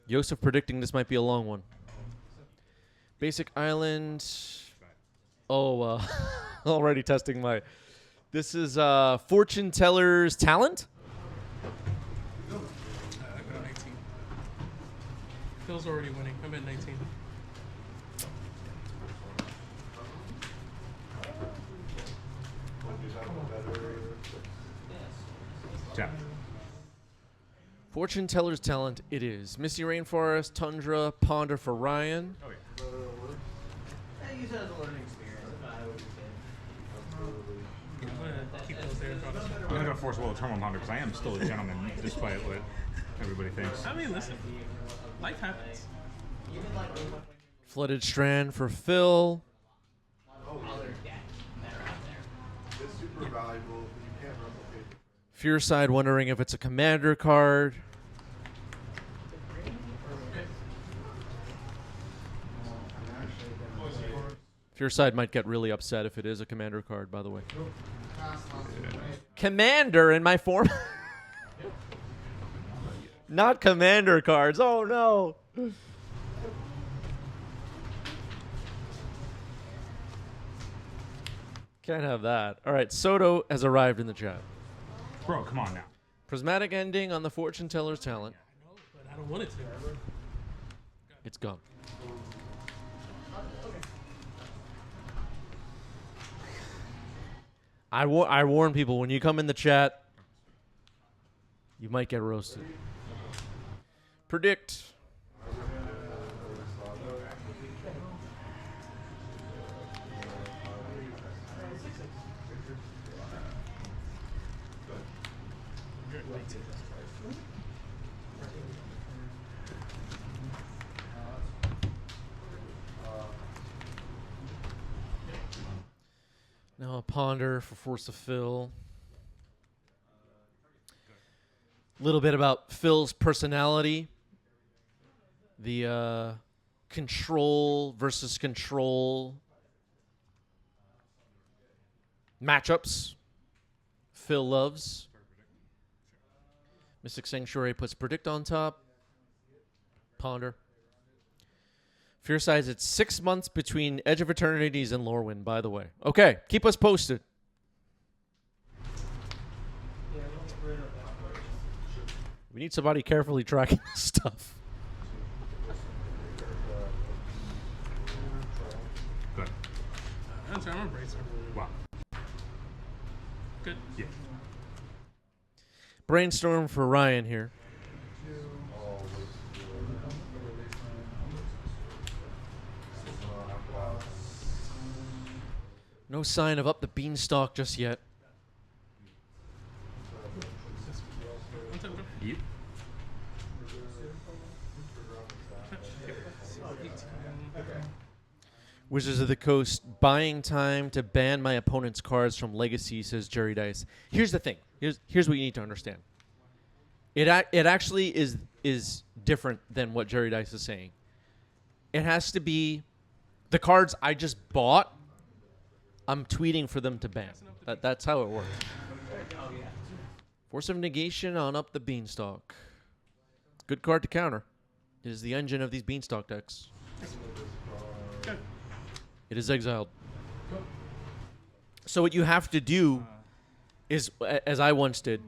Yosef predicting this might be a long one. Basic Island. Oh, already testing my. This is Fortune Teller's Talent. I got 19. Phil's already winning. I'm at 19. Tap. Fortune Teller's Talent. It is Misty Rainforest, Tundra, Ponder for Ryan. Oh, yeah. I use it as a learning experience. I would say. I'm gonna keep those there. I'm going to go Force Will of Terminal Ponder because I am still a gentleman despite what everybody thinks. I mean, listen. Life happens. Flooded Strand for Phil. It's super valuable. You can't replicate. Fearside wondering if it's a commander card. Fearside might get really upset if it is a commander card, by the way. Commander in my form? Not commander cards. Oh, no. Can't have that. All right, Soto has arrived in the chat. Bro, come on now. Prismatic ending on the Fortune Teller's Talent. I know, but I don't want it to. It's gone. I warn people, when you come in the chat, you might get roasted. Predict. Now a Ponder for Force of Phil. A little bit about Phil's personality. The control versus control matchups Phil loves. Mystic Sanctuary puts Predict on top. Ponder. Fearside's it's 6 months between Edge of Eternities and Lorwyn, by the way. Okay, keep us posted. We need somebody carefully tracking this stuff. Good. I'm a bracer. Wow. Good. Yeah. Brainstorm for Ryan here. No sign of up the Beanstalk just yet. Yep. Wizards of the Coast buying time to ban my opponent's cards from Legacy, says Jerry Dice. Here's the thing. Here's what you need to understand. It actually is different than what Jerry Dice is saying. It has to be the cards I just bought. I'm tweeting for them to ban. That's how it works. Force of Negation on up the Beanstalk. Good card to counter. It is the engine of these Beanstalk decks. It is exiled. So what you have to do is, as I once did,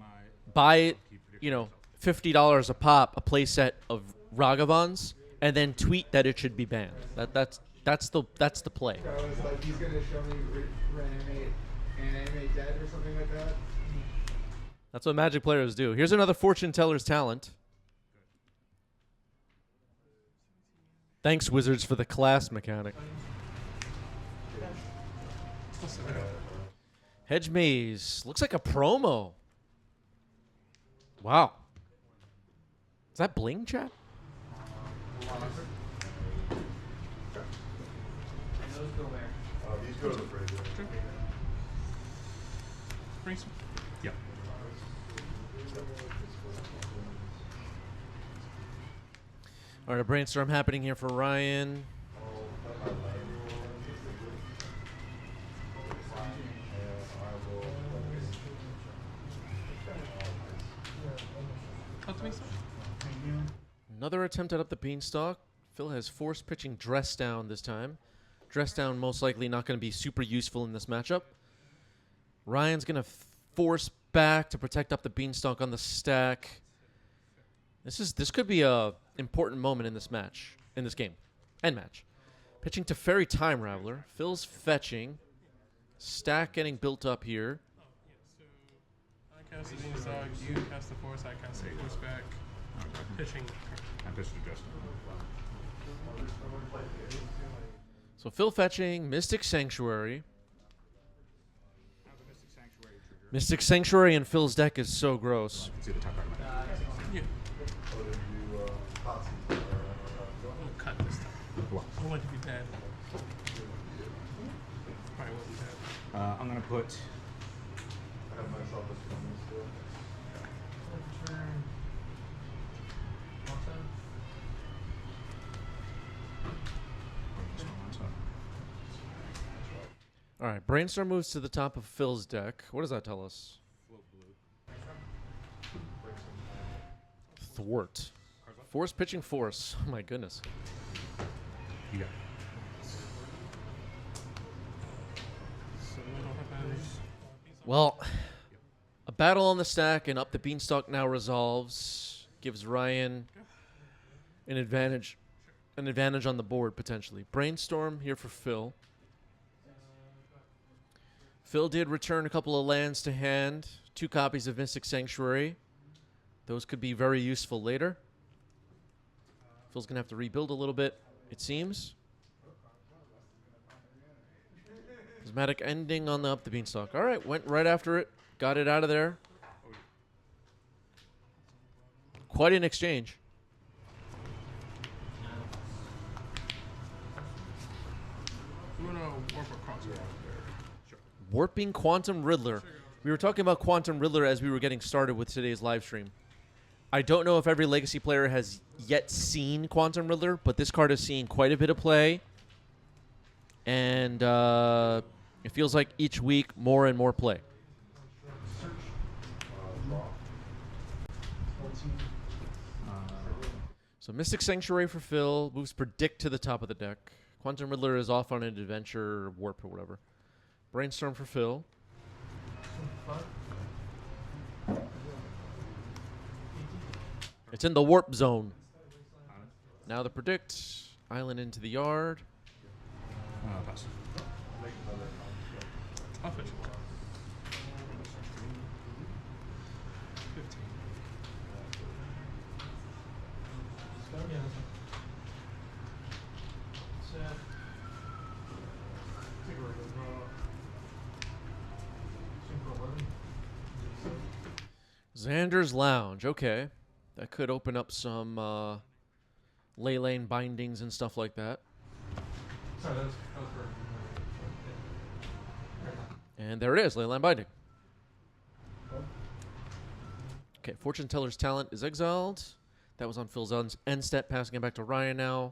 buy it, $50 a pop, a playset of Ragavans, and then tweet that it should be banned. That's the play. I was like, he's gonna show me reanimate dead or something like that. That's what Magic players do. Here's another Fortune Teller's Talent. Thanks, Wizards, for the class mechanic. Hedge Maze. Looks like a promo. Wow. Is that bling, chat? These go to the fridge. Brainstorm. Yep. All right, a brainstorm happening here for Ryan. Talk to me, sir. Another attempt at up the Beanstalk. Phil has forced pitching Dress Down this time. Dress Down most likely not going to be super useful in this matchup. Ryan's going to force back to protect up the Beanstalk on the stack. This could be a important moment in this game, and match. Pitching to Fairy Time Raveler. Phil's fetching. Stack getting built up here. So I cast the Beanstalk, you cast the Force, I cast the Force back. Pitching. I pitched to Justin. So Phil fetching, Mystic Sanctuary. Mystic Sanctuary in Phil's deck is so gross. You can see the top right of my deck. Yeah. Or did you, I'm gonna cut this time. What? I want it to be bad. Probably wasn't bad. I'm going to put... I have myself a feeling still. All right, Brainstorm moves to the top of Phil's deck. What does that tell us? Thwart. Force pitching force. Oh my goodness. You got it. So we don't have any. Well, a battle on the stack and up the Beanstalk now resolves. Gives Ryan an advantage on the board potentially. Brainstorm here for Phil. Phil did return a couple of lands to hand. 2 copies of Mystic Sanctuary. Those could be very useful later. Phil's going to have to rebuild a little bit, it seems. Prismatic ending on the up the Beanstalk. All right, went right after it. Got it out of there. Quite an exchange. I'm gonna warp across there. Warping Quantum Riddler. We were talking about Quantum Riddler as we were getting started with today's live stream. I don't know if every Legacy player has yet seen Quantum Riddler, but this card is seeing quite a bit of play. And it feels like each week more and more play. So Mystic Sanctuary for Phil. Moves Predict to the top of the deck. Quantum Riddler is off on an adventure, warp, or whatever. Brainstorm for Phil. It's in the warp zone. Now the Predict. Island into the yard. Pass. I'll fetch it. 15. Xander's Lounge. Okay. That could open up some ley lane bindings and stuff like that. Sorry, that was And there it is, ley line binding. Okay, Fortune Teller's Talent is exiled. That was on Phil's end step, passing it back to Ryan now.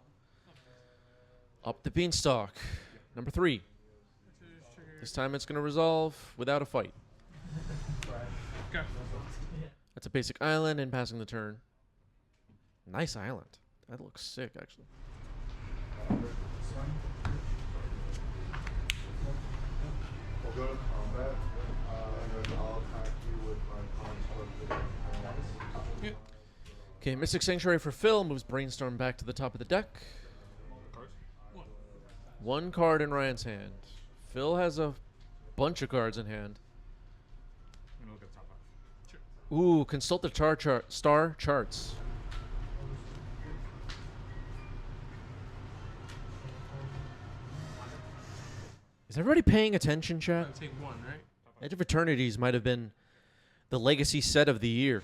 Up the Beanstalk. Number 3. This time it's going to resolve without a fight. Go. That's a basic island and passing the turn. Nice island. That looks sick, actually. We'll go to combat, and then I'll attack you with my construct. Yeah. Okay, Mystic Sanctuary for Phil moves Brainstorm back to the top of the deck. One. 1 card in Ryan's hand. Phil has a bunch of cards in hand. I'm going to look at the top 5. Sure. Ooh, consult the star charts. Is everybody paying attention, chat? I'll take 1, right? Edge of Eternities might have been the legacy set of the year.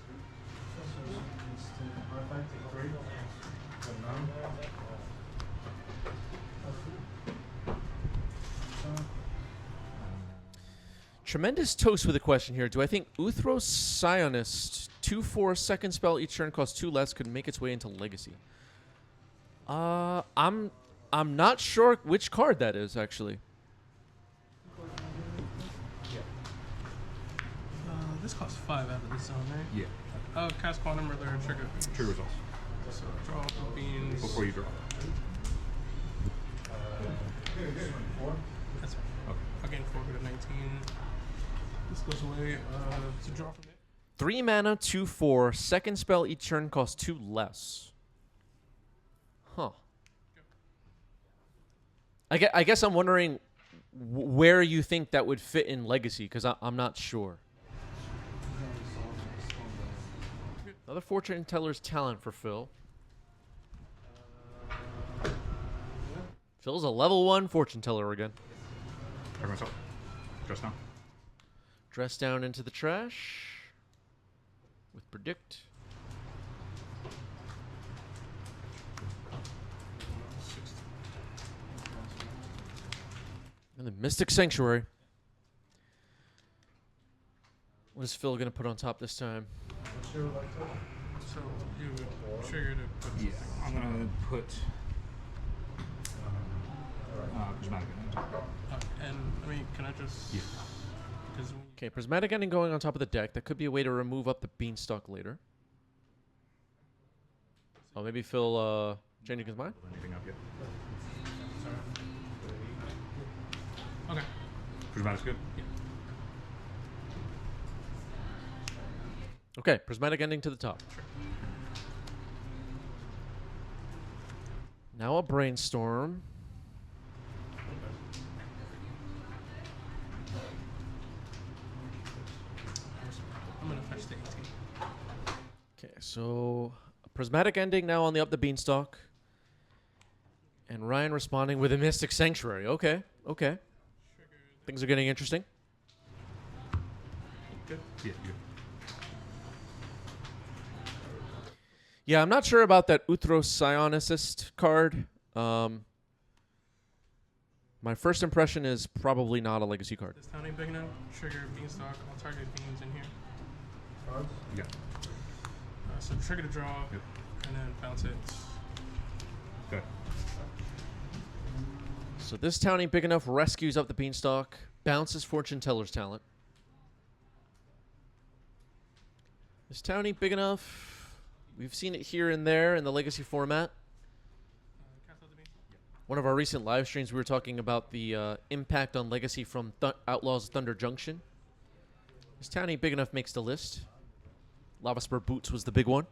Tremendous Toast with a question here. Do I think Uthros Sionist 2/4 second spell each turn costs 2 less could make its way into Legacy? I'm not sure which card that is actually. This costs 5 out of this zone, right? Yeah. Oh, cast Quantum Riddler and trigger. True results. So draw for beans. Before you draw. That's right. Okay. I gain 4, go to 19. This goes away. To draw from it. 3 mana, 2/4. Second spell each turn costs 2 less. Huh. I guess I'm wondering where you think that would fit in Legacy, because I'm not sure. Another Fortune Teller's Talent for Phil. Phil's a level 1 Fortune Teller again. Everyone's up. Just now. Dress down into the trash with Predict. And the Mystic Sanctuary. What is Phil going to put on top this time? So you trigger to put Yeah, I'm gonna put prismatic. and I mean, can I just? Yeah. Because when you Okay, Prismatic Ending going on top of the deck. That could be a way to remove up the Beanstalk later. Oh, maybe Phil changing his mind? Anything up yet? okay. Prismatic's good. Okay, Prismatic Ending to the top. Now a Brainstorm. I'm gonna fetch the 18. Okay, so a Prismatic Ending now on the up the Beanstalk. And Ryan responding with a Mystic Sanctuary. Okay, okay. Things are getting interesting. Good. Yeah, good. Yeah, I'm not sure about that Uthros Psionicist card. My first impression is probably not a Legacy card. This town ain't big enough. Trigger Beanstalk. I'll target beans in here. Yeah. So trigger to draw, Yep. and then bounce it. Good. So this town ain't big enough. Rescues up the Beanstalk. Bounces Fortune Teller's Talent. This town ain't big enough. We've seen it here and there in the Legacy format. Cast out the bean. One of our recent live streams, we were talking about the impact on Legacy from Outlaws Thunder Junction. This town ain't big enough makes the list. Lava Spur Boots was the big one.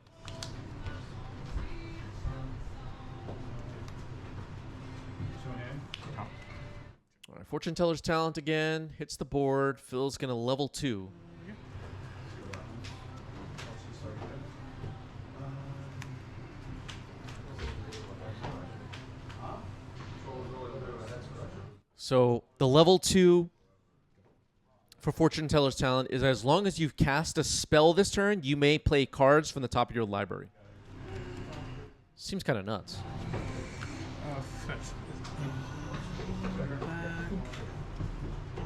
Top. All right, Fortune Teller's Talent again. Hits the board. Phil's going to level 2. So the level 2 for Fortune Teller's Talent is as long as you've cast a spell this turn, you may play cards from the top of your library. Seems kind of nuts. Fetch.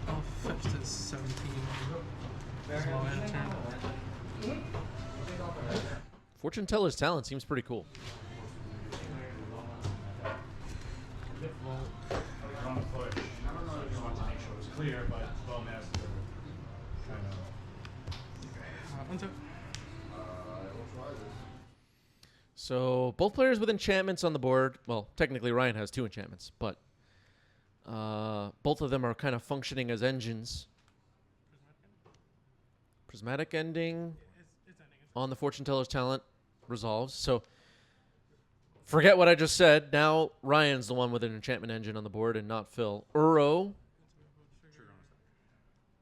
I'll fetch to 17. So I'll end turn. Fortune Teller's Talent seems pretty cool. Wrong foot. I don't know if you want to make sure it was clear, but Bowmaster kind of. Untap. So both players with enchantments on the board. Well, technically Ryan has 2 enchantments, but both of them are kind of functioning as engines. Prismatic Ending It's ending. on the Fortune Teller's Talent resolves. So forget what I just said. Now Ryan's the one with an enchantment engine on the board and not Phil. Uro.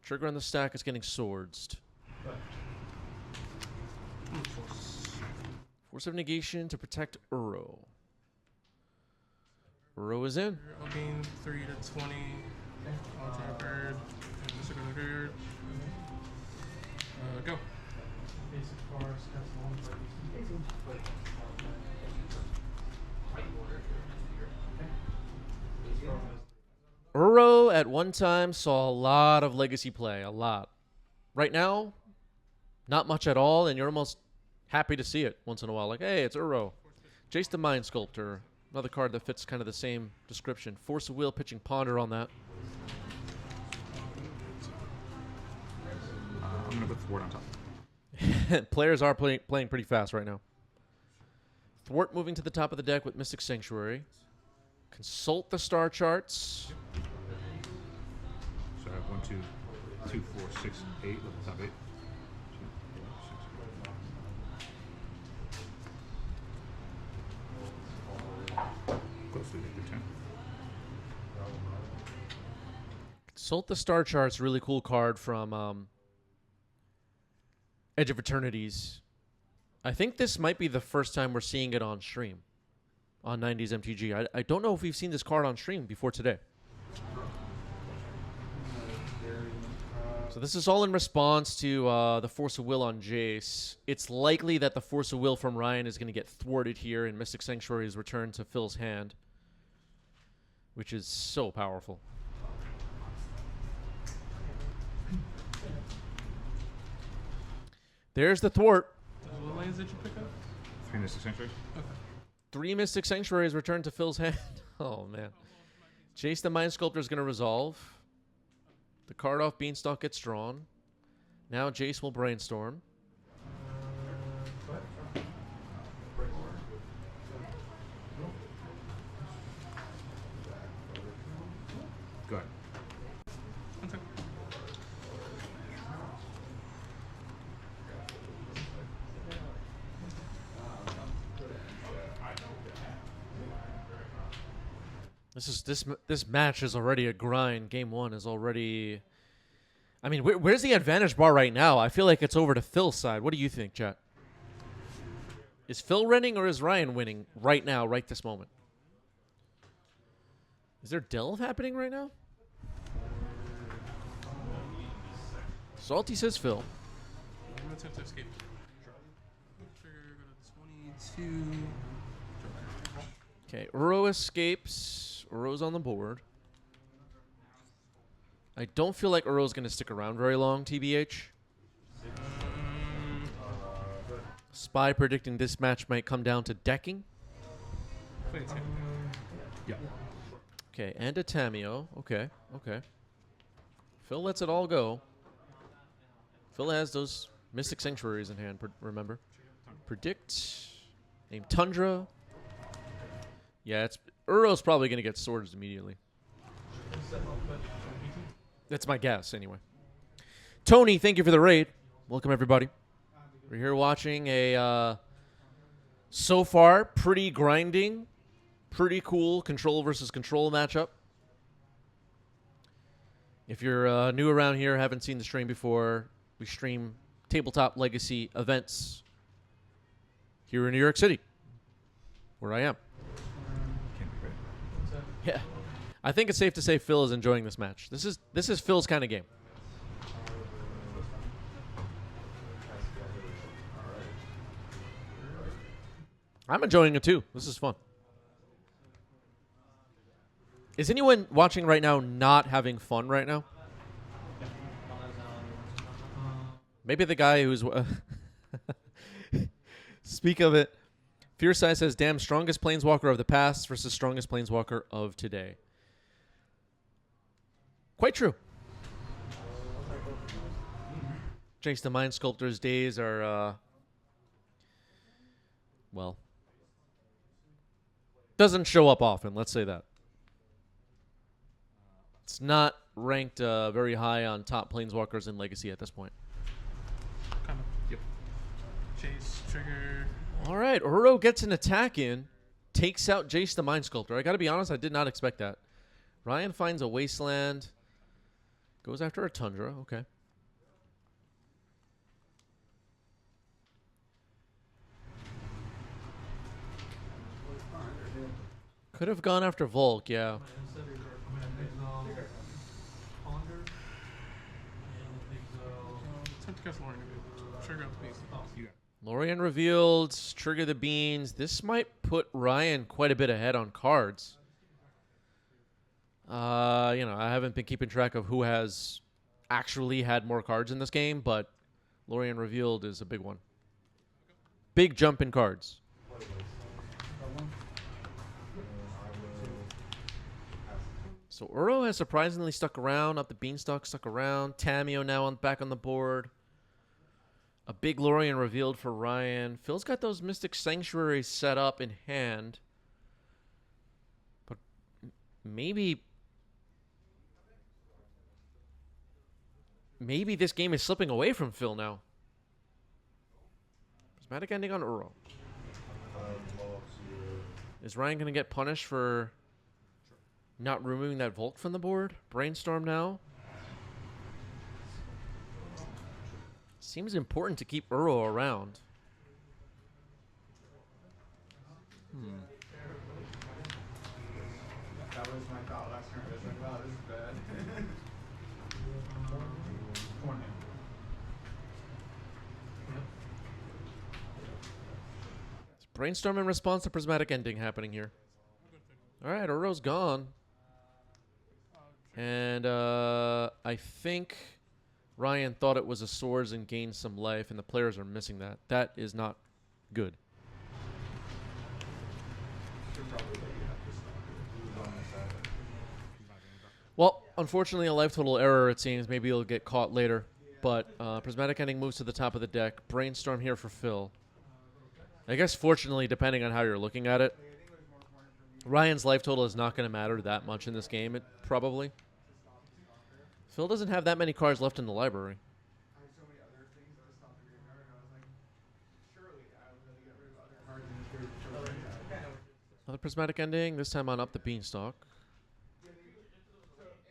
Trigger on the stack is getting swordsed. Force of Negation to protect Uro. Uro is in. I'll gain 3 to 20. I'll draw a card. And this is going to card. Go. Basic forest, that's one for Uro at one time saw a lot of Legacy play, a lot. Right now, not much at all, and you're almost happy to see it once in a while. Like, hey, it's Uro. Jace the Mind Sculptor, another card that fits kind of the same description. Force of Will pitching Ponder on that. I'm gonna put the board on top. Players are playing pretty fast right now. Thwart moving to the top of the deck with Mystic Sanctuary. Consult the star charts. So I have 1, 2, 2, 4, 6, 8 with the top 8. 2, 4, 6. Close to the 10. Consult the star charts. Really cool card from Edge of Eternities. I think this might be the first time we're seeing it on stream. On 90s MTG. I don't know if we've seen this card on stream before today. So this is all in response to the Force of Will on Jace. It's likely that the Force of Will from Ryan is going to get thwarted here and Mystic Sanctuary is returned to Phil's hand. Which is so powerful. There's the thwart. What lanes did you pick up? 3 Mystic Sanctuary. Okay. 3 Mystic Sanctuaries returned to Phil's hand. Oh, man. Jace the Mind Sculptor is going to resolve. The card off Beanstalk gets drawn. Now Jace will brainstorm. Go ahead. Okay. This match is already a grind. Game 1 is already. I mean, where's the advantage bar right now? I feel like it's over to Phil's side. What do you think, chat? Is Phil winning or is Ryan winning right now, right this moment? Is there delve happening right now? Salty says Phil. I'm gonna attempt to escape. Trigger, go to 22. Okay, Uro escapes. Uro's on the board. I don't feel like Uro's going to stick around very long, TBH. Spy predicting this match might come down to decking. Play a Tamio. Yeah. Okay, and a Tamio. Okay, okay. Phil lets it all go. Phil has those Mystic Sanctuaries in hand, remember. Predict. Name Tundra. Yeah, Uro's probably going to get swords immediately. That's my guess, anyway. Tony, thank you for the raid. Welcome, everybody. We're here watching a, so far, pretty grinding, pretty cool control versus control matchup. If you're new around here, haven't seen the stream before, we stream tabletop legacy events here in New York City, where I am. Can't be great. Yeah. I think it's safe to say Phil is enjoying this match. This is Phil's kind of game. I'm enjoying it too. This is fun. Is anyone watching right now not having fun right now? Maybe the guy who's... Speak of it. Fierce Eye says, damn, strongest planeswalker of the past versus strongest planeswalker of today. Quite true. Jace the Mind Sculptor's days are, well, doesn't show up often, let's say that. It's not ranked very high on top planeswalkers in Legacy at this point. Kind of. Yep. Chase, trigger. All right, Uro gets an attack in, takes out Jace the Mind Sculptor. I got to be honest, I did not expect that. Ryan finds a Wasteland, goes after a Tundra. Okay. Could have gone after Volk, yeah. Attempt to cast Lorien. Trigger up the beast. You got Lorien revealed, trigger the beans. This might put Ryan quite a bit ahead on cards. I haven't been keeping track of who has actually had more cards in this game, but Lorien revealed is a big one. Big jump in cards. So Uro has surprisingly stuck around. Up the Beanstalk stuck around. Tamio now back on the board. A big Lorien revealed for Ryan. Phil's got those Mystic Sanctuaries set up in hand. But maybe this game is slipping away from Phil now. Prismatic Ending on Uro. Is Ryan going to get punished for not removing that Volk from the board? Brainstorm now. Seems important to keep Uro around. That was my thought last turn. I was like, wow, this is bad. It's Brainstorm in response to Prismatic Ending happening here. All right, Uro's gone. And I think Ryan thought it was a swords and gained some life, and the players are missing that. That is not good. Well, unfortunately, a life total error, it seems. Maybe he'll get caught later. But Prismatic Ending moves to the top of the deck. Brainstorm here for Phil. I guess, fortunately, depending on how you're looking at it, Ryan's life total is not going to matter that much in this game, probably. Phil doesn't have that many cards left in the library. I had so many other things to stop the graveyard, and I was like, surely I would really get rid of other cards in this graveyard. Another Prismatic Ending, this time on Up the Beanstalk.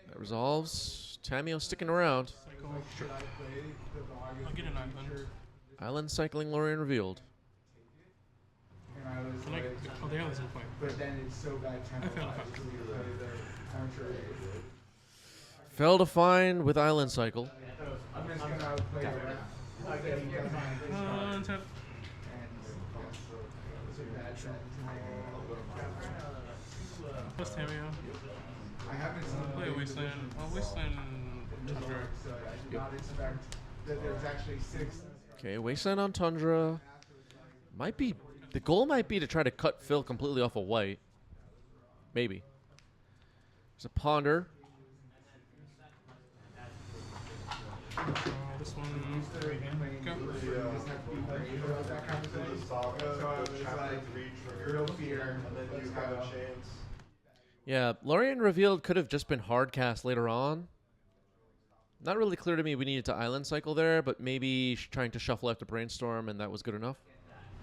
That resolves. Tamio sticking around. Cycle. Should I play the Log I'll get an island. Island cycling Lorien revealed. And I was Like, like, oh, the island's in play. but then it's so bad I feel tempo-wise it. to play the counter. Failed to find with Island Cycle. I'm just gonna play the Untap. and it's a bad trend. Plus Tamio. I haven't seen Play a Wasteland. Oh, Wasteland. Tundra. so I did not expect that there's actually 6. Okay, Wasteland on Tundra. Might be, the goal might be to try to cut Phil completely off of white. Maybe. There's a Ponder. This one. Real fear. Yeah, Lorien revealed could have just been hard cast later on. Not really clear to me we needed to Island Cycle there, but maybe trying to shuffle after Brainstorm and that was good enough.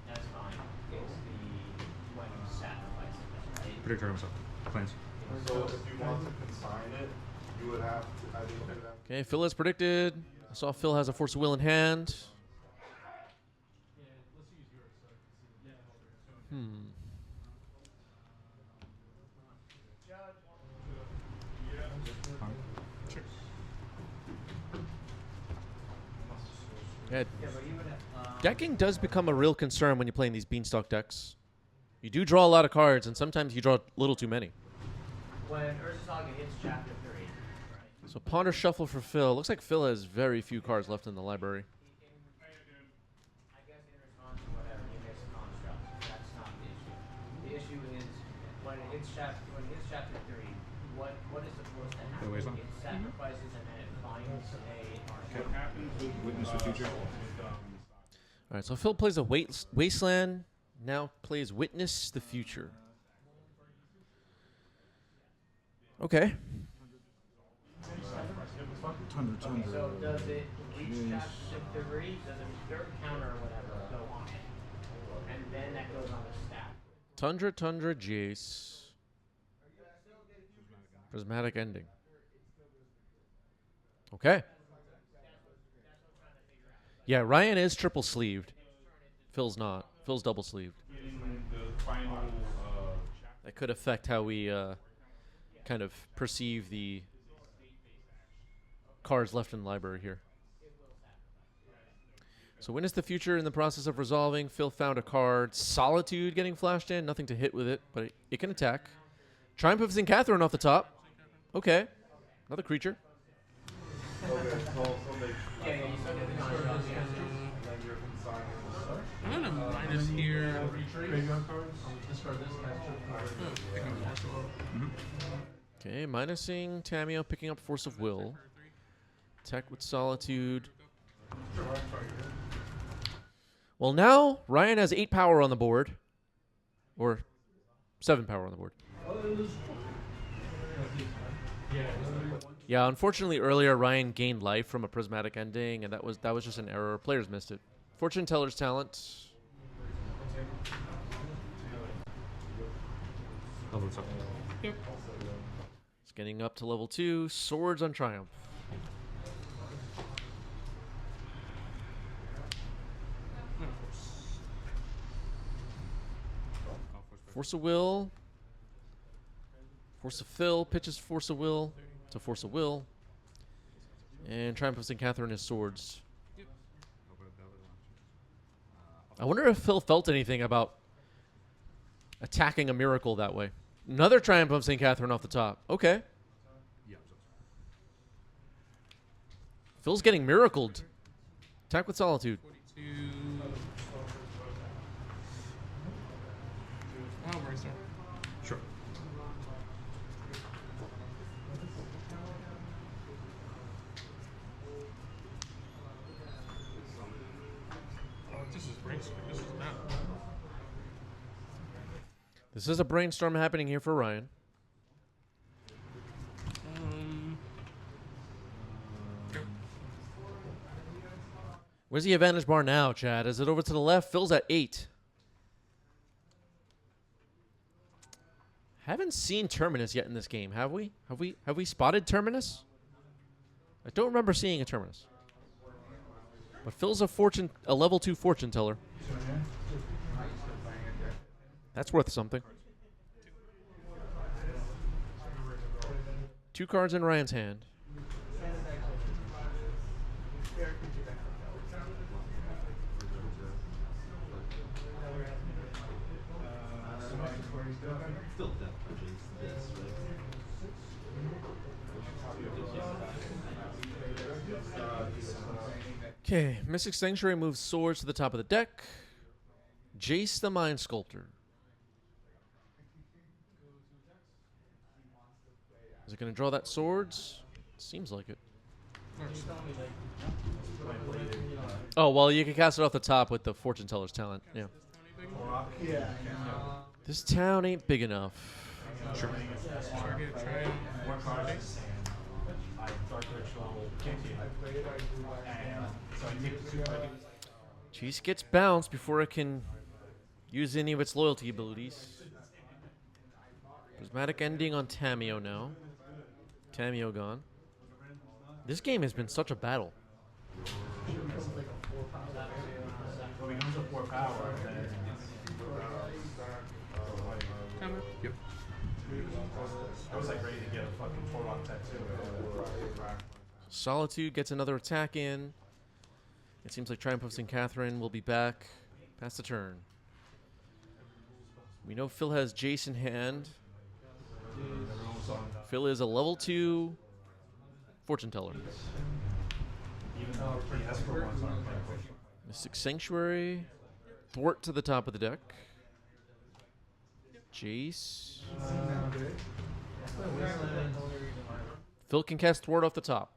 That's fine. It's the when you sacrifice it. Right? Predictor himself. Planes. So if you want to consign it, you would have to, I think you would have Okay, Phil as predicted. I saw Phil has a Force of Will in hand. Sure. Yeah, Yeah, but you would have. decking does become a real concern when you're playing these Beanstalk decks. You do draw a lot of cards, and sometimes you draw a little too many. When Urza Saga hits chapter 3, right? So Ponder Shuffle for Phil. Looks like Phil has very few cards left in the library. I guess in response to whatever, you miss construct. That's not the issue. The issue is when it hits chapter 3, what is supposed to happen? Wasteland? It sacrifices and then it finds a What happens with Witness the Future? All right, so Phil plays a Wasteland. Now plays Witness the Future. Okay. So does it reach chapter 3? Does a third counter or whatever go on it? And then that goes on the stack. Tundra, Jace. Prismatic Ending. Okay. Yeah, Ryan is triple sleeved. Phil's not. Phil's double sleeved. That could affect how we kind of perceive the cards left in the library here. So Witness the Future in the process of resolving. Phil found a card. Solitude getting flashed in. Nothing to hit with it, but it can attack. Triumph of St. Catherine off the top. Okay. Another creature. Okay, so they Yeah, you still get the construct. Yeah. then you're consigning. I'm gonna minus here. Graveyard cards. Pick up Force of Will. Okay, minusing Tamio, picking up Force of Will. Tech with Solitude. Well, now Ryan has 8 power on the board. Or 7 power on the board. Yeah, unfortunately earlier Ryan gained life from a prismatic ending, and that was just an error. Players missed it. Fortune teller's talent. Yep. It's getting up to level 2. Swords on Triumph. No, Force of Will. Force of Phil. Pitches Force of Will to Force of Will. And Triumph of St. Catherine is swords. I wonder if Phil felt anything about attacking a miracle that way. Another Triumph of St. Catherine off the top. Okay. Phil's getting miracled. Attack with Solitude. 42. Oh, brainstorm. Sure. Oh, this is brainstorm. This is not. This is a brainstorm happening here for Ryan. Yep. Where's the advantage bar now, Chad? Is it over to the left? Phil's at 8. Haven't seen Terminus yet in this game, have we? Have we spotted Terminus? I don't remember seeing a Terminus. But Phil's a level 2 fortune teller. That's worth something. 2 cards in Ryan's hand. Okay, Mystic Sanctuary moves swords to the top of the deck. Jace the Mind Sculptor. Is it going to draw that swords? Seems like it. Oh, well, you can cast it off the top with the Fortune Teller's talent. Yeah. This town ain't big enough. Target, Triumph. Jace gets bounced before it can use any of its loyalty abilities. Prismatic ending on Tameo now. Tameo gone. This game has been such a battle. Coming. Yep. I was like ready to get a fucking Torok tattoo. Solitude gets another attack in. It seems like Triumph of St. Catherine will be back past the turn. We know Phil has Jace in hand. Phil is a level 2 fortune teller. Mystic Sanctuary. Thwart to the top of the deck. Jace. Phil can cast Thwart off the top.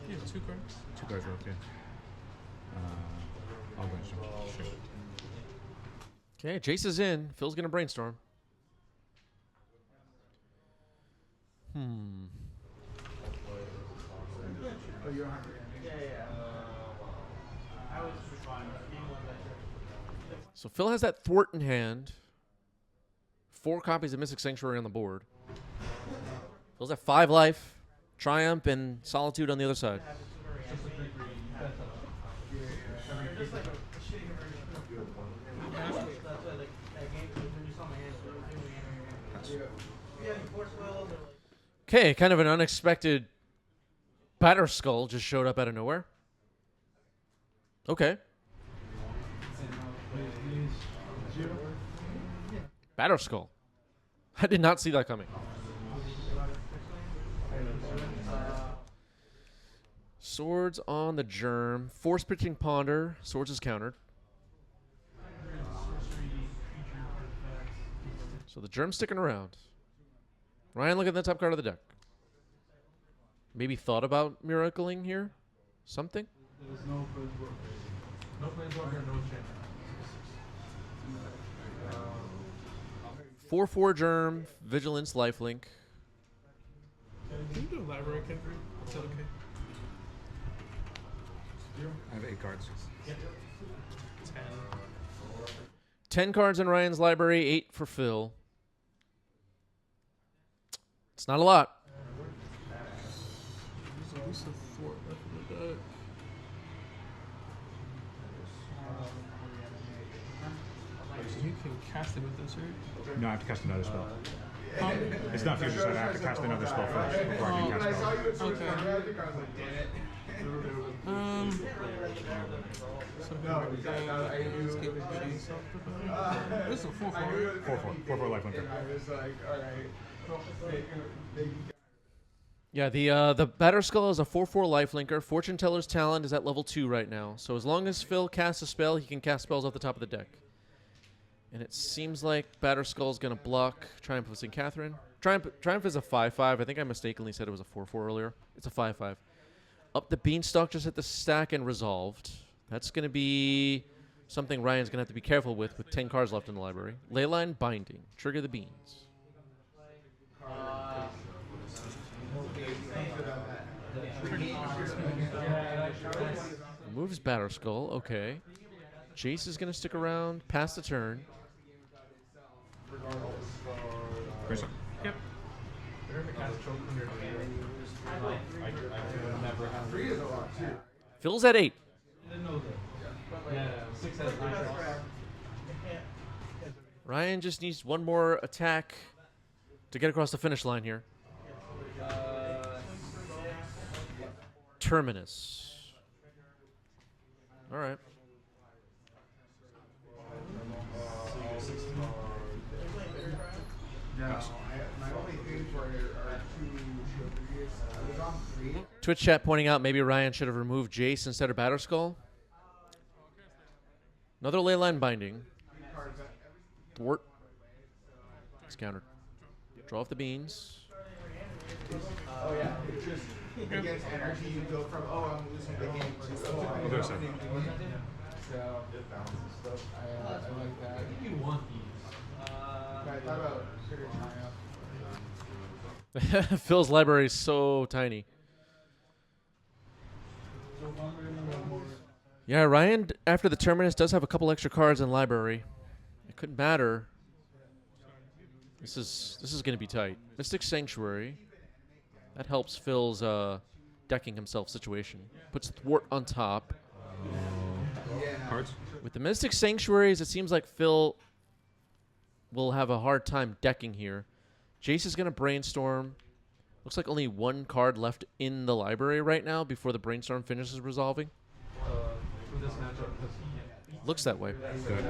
You have 2 cards. 2 cards are okay. I'll brainstorm. Sure. Okay, Jace is in. Phil's going to brainstorm. So Phil has that Thwart in hand. 4 copies of Mystic Sanctuary on the board. Phil's at 5 life. Triumph and Solitude on the other side. Okay, kind of an unexpected Batter Skull just showed up out of nowhere. Okay. Batter Skull. I did not see that coming. Swords on the Germ. Force pitching Ponder. Swords is countered. So the Germ's sticking around. Ryan, look at the top card of the deck. Maybe thought about miracling here? Something? There's no planeswalker. No planeswalker, no champion. 4/4 Germ, Vigilance, Lifelink. Can you do a library, Kendrick? Is that okay? I have 8 cards. 10. 10 cards in Ryan's library, 8 for Phil. It's not a lot. There's at least a 4 left in the deck. You can cast it with this, right? No, I have to cast another spell. Huh? It's not future sight. I have to cast another spell first before I can cast spells. Okay. So let's give it Beanstalk. This is a 4/4. 4/4 lifelinker. Yeah, the Batter Skull is a 4/4 lifelinker. Fortune Teller's Talent is at level 2 right now. So as long as Phil casts a spell, he can cast spells off the top of the deck. And it seems like Batter Skull is going to block Triumph of St. Catherine. Triumph is a 5/5. I think I mistakenly said it was a 4/4 earlier. It's a 5/5. Up the Beanstalk, just hit the stack and resolved. That's going to be something Ryan's going to have to be careful with 10 cards left in the library. Leyline Binding. Trigger the beans. Moves Batter Skull. Okay. Jace is going to stick around past the turn. Brainstorm. Yep. Phil's at 8. Ryan just needs one more attack to get across the finish line here. Terminus. All right. Twitch chat pointing out maybe Ryan should have removed Jace instead of Batterskull. Another Leyline Binding. Thwart. It's countered. Draw off the beans. Oh yeah, it's just against energy you go from I'm losing the game to We'll do a second. So it balances stuff. I like that. You want these. I thought about Trigger Triumph. Phil's library is so tiny. Yeah, Ryan, after the Terminus, does have a couple extra cards in library. It couldn't matter. This is going to be tight. Mystic Sanctuary. That helps Phil's decking himself situation. Puts Thwart on top. Cards? With the Mystic Sanctuaries, it seems like Phil will have a hard time decking here. Jace is going to Brainstorm. Looks like only one card left in the library right now before the Brainstorm finishes resolving. For this matchup, Looks that way. Good.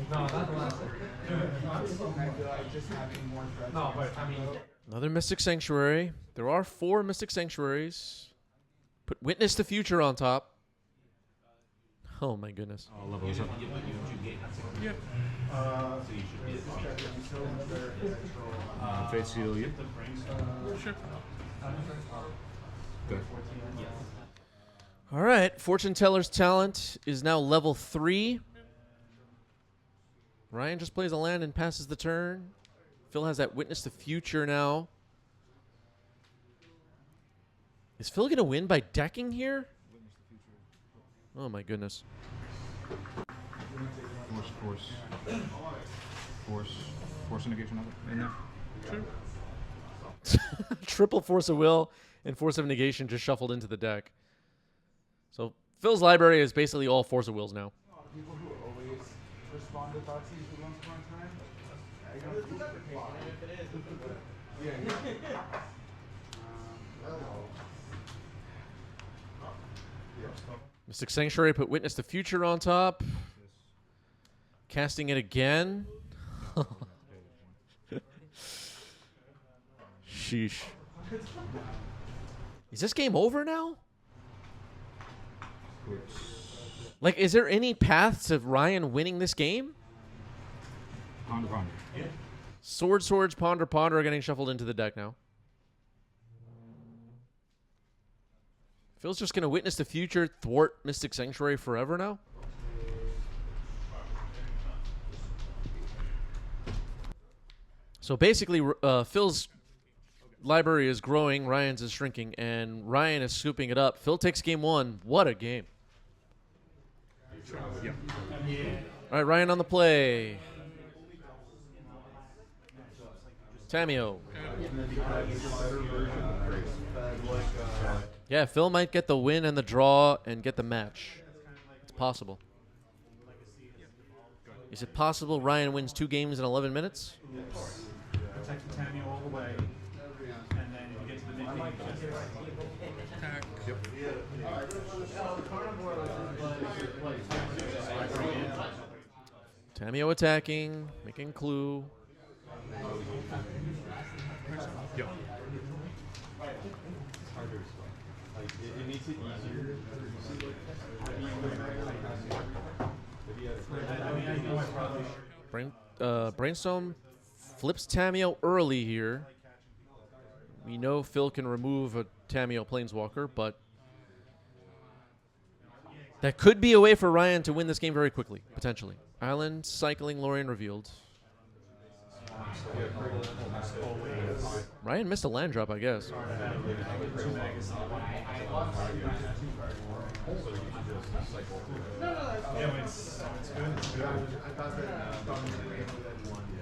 no, not the last one. No, but I mean, Another Mystic Sanctuary. There are 4 Mystic Sanctuaries. Put Witness the Future on top. Oh my goodness. I'll level this up. Yep. Fate Seal, yep. Sure. Good. All right. Fortune Teller's Talent is now level 3. Ryan just plays a land and passes the turn. Phil has that Witness the Future now. Is Phil going to win by decking here? Oh, my goodness. Force a negation of it in there. Sure. Triple Force of Will and Force of Negation just shuffled into the deck. So Phil's library is basically all Force of Wills now. People who always respond to Thoughtseize once upon a time. I don't know if it is. Yeah. Mystic Sanctuary put Witness the Future on top. Casting it again. Sheesh. Is this game over now? Like, is there any path to Ryan winning this game? Ponder, ponder. Sword, swords, ponder, ponder are getting shuffled into the deck now. Phil's just going to witness the future, thwart Mystic Sanctuary forever now? So basically, Phil's library is growing, Ryan's is shrinking, and Ryan is scooping it up. Phil takes game one. What a game. Yeah. All right, Ryan on the play. Tamio. Yeah, Phil might get the win and the draw and get the match. It's possible. Is it possible Ryan wins 2 games in 11 minutes? Protect the Tamio all the way, and then if you get to the mid game, just Attack. Tamio attacking, making clue. Yep. It makes it easier. Brainstorm flips Tamio early here. We know Phil can remove a Tamio Planeswalker, but that could be a way for Ryan to win this game very quickly, potentially. Island cycling Lorien revealed. Ryan missed a land drop, I guess. yeah, it's good. It's good.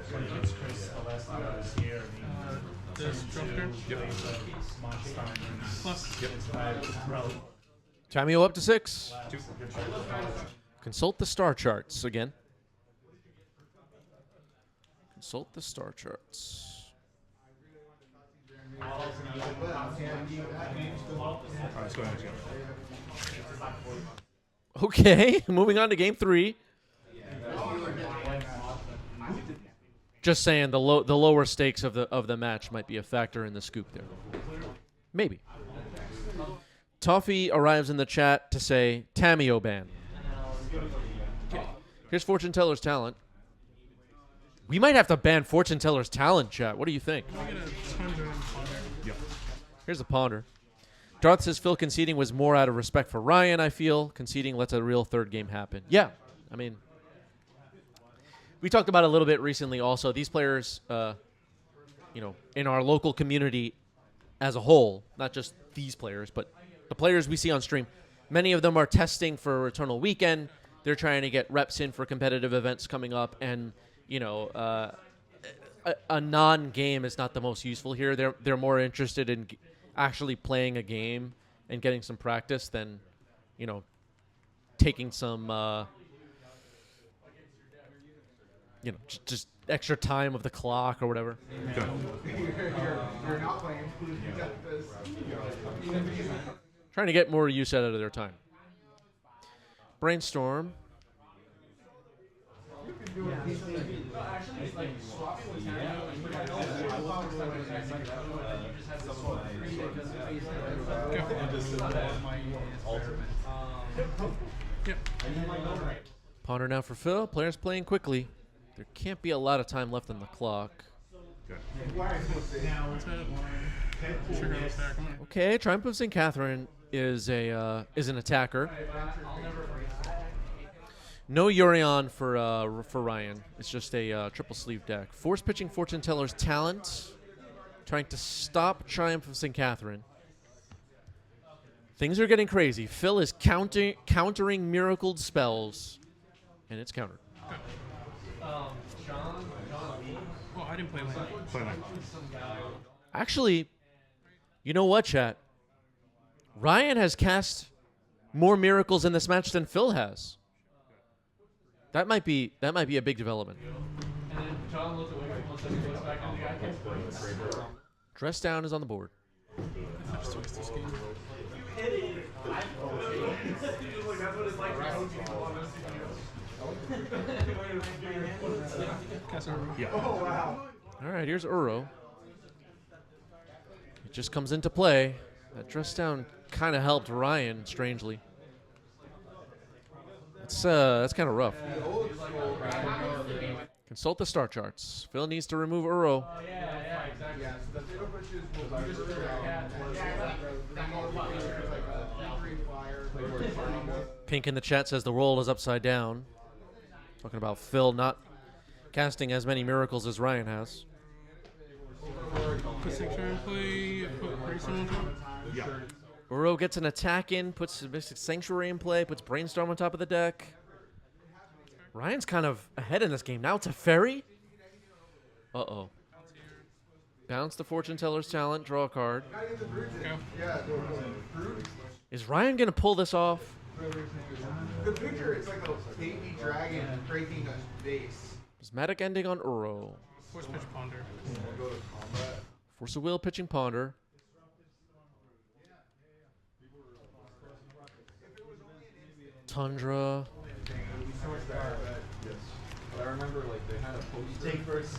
When it hits Chris, the last time I was here, Destructor. Plus. Tamio up to 6. Consult the star charts again. Consult the star charts. All right, let's go ahead. Okay, moving on to game 3. Just saying, the lower stakes of the match might be a factor in the scoop there. Maybe. Toffee arrives in the chat to say Tamio ban. Here's Fortune Teller's talent. We might have to ban Fortune Teller's talent, chat. What do you think? Can we get a Tundra and Ponder? Yep. Here's a ponder. Darth says Phil conceding was more out of respect for Ryan, I feel. Conceding lets a real third game happen. Yeah, I mean, we talked about it a little bit recently also. These players, in our local community as a whole, not just these players, but the players we see on stream, many of them are testing for Eternal Weekend. They're trying to get reps in for competitive events coming up, and a non-game is not the most useful here. They're more interested in actually playing a game and getting some practice than, taking some, just extra time of the clock or whatever. You're not playing. You got this. Trying to get more use out of their time. Brainstorm. Ponder now for Phil. Players playing quickly. There can't be a lot of time left on the clock. Trigger attack. Okay, Triumph of St. Catherine is an attacker. No Yorion for Ryan. It's just a triple sleeve deck. Force pitching Fortune Teller's talent, trying to stop Triumph of St. Catherine. Things are getting crazy. Phil is countering miracled spells, and it's countered. Oh, I didn't play land. Play land. Actually, you know what, chat? Ryan has cast more miracles in this match than Phil has. That might be a big development. And then John looked away for 1 second, goes back into the guy. Dress down is on the board. Just twice this game. Yeah. All right, here's Uro. It just comes into play. That dress down kind of helped Ryan, strangely. That's kind of rough. Consult the star charts. Phil needs to remove Uro. Yeah, exactly. Yeah, so the zero pushes will be just Pink in the chat says the world is upside down. Talking about Phil not casting as many miracles as Ryan has. Put Sanctuary in play. Put Brainstorm on top. Yeah. Uro gets an attack in, puts Mystic Sanctuary in play, puts Brainstorm on top of the deck. Ryan's kind of ahead in this game. Now to Ferry. Uh-oh. Bounce the Fortune Teller's Talent, draw a card. Is Ryan going to pull this off? The picture, it's like a baby dragon breaking a vase. Prismatic Ending on Uro. Force pitch Ponder. We'll go to combat. Force of Will, pitching Ponder. Tundra. Yes. But I remember like they had a post. Take first.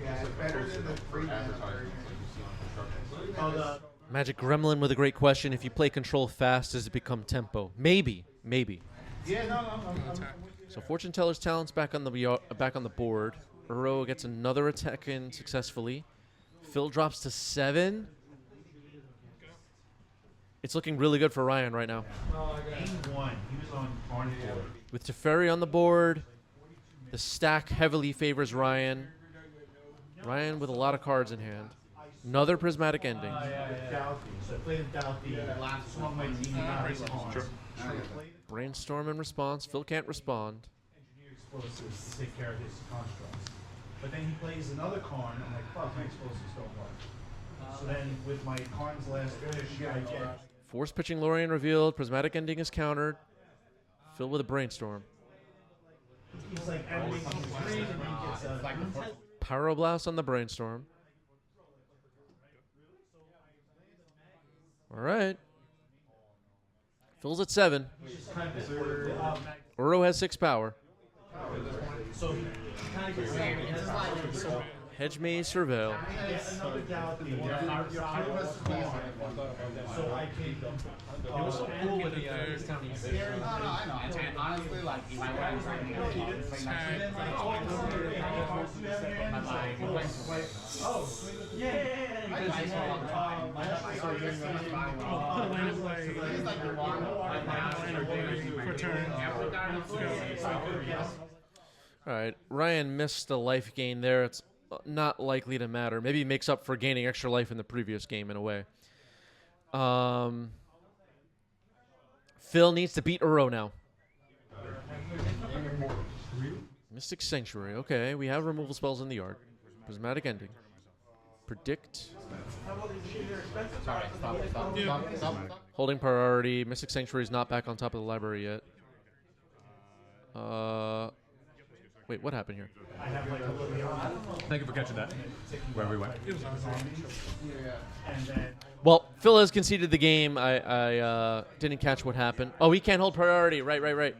Yeah, it's better than the free advertising. Magic Gremlin with a great question. If you play control fast, does it become tempo? Maybe. Yeah, no. So Fortune Teller's Talent's back on the board. Uro gets another attack in successfully. Phil drops to 7. It's looking really good for Ryan right now. Game 1, he was on Barn 4. With Teferi on the board, the stack heavily favors Ryan. Ryan with a lot of cards in hand. Another Prismatic Ending. So I played without the last one my team Brainstorm in response. Phil can't respond. engineer explosives to take care of his constructs. But then he plays another Karn, I'm like, fuck, my explosives don't work. So then with my Karn's last finish, I get Force pitching Lorien revealed. Prismatic Ending is countered. Phil with a Brainstorm. he's like ending on his green and then he gets a Pyroblast on the Brainstorm. All right. Phil's at 7. Uro has 6 power. so he kind of gets Hedge Maze Surveil. another galaxy. So I can He was so cool with the discounting. No, I know. And honestly, like, if I was right now, All right. Ryan missed the life gain there. It's not likely to matter. Maybe he makes up for gaining extra life in the previous game in a way. Phil needs to beat Uro now. Mystic Sanctuary. Okay, we have removal spells in the yard. Prismatic Ending. Predict. Holding priority. Mystic Sanctuary is not back on top of the library yet. Wait, what happened here? Thank you for catching that. Where we went. Well, Phil has conceded the game. I didn't catch what happened. Oh, he can't hold priority. Right.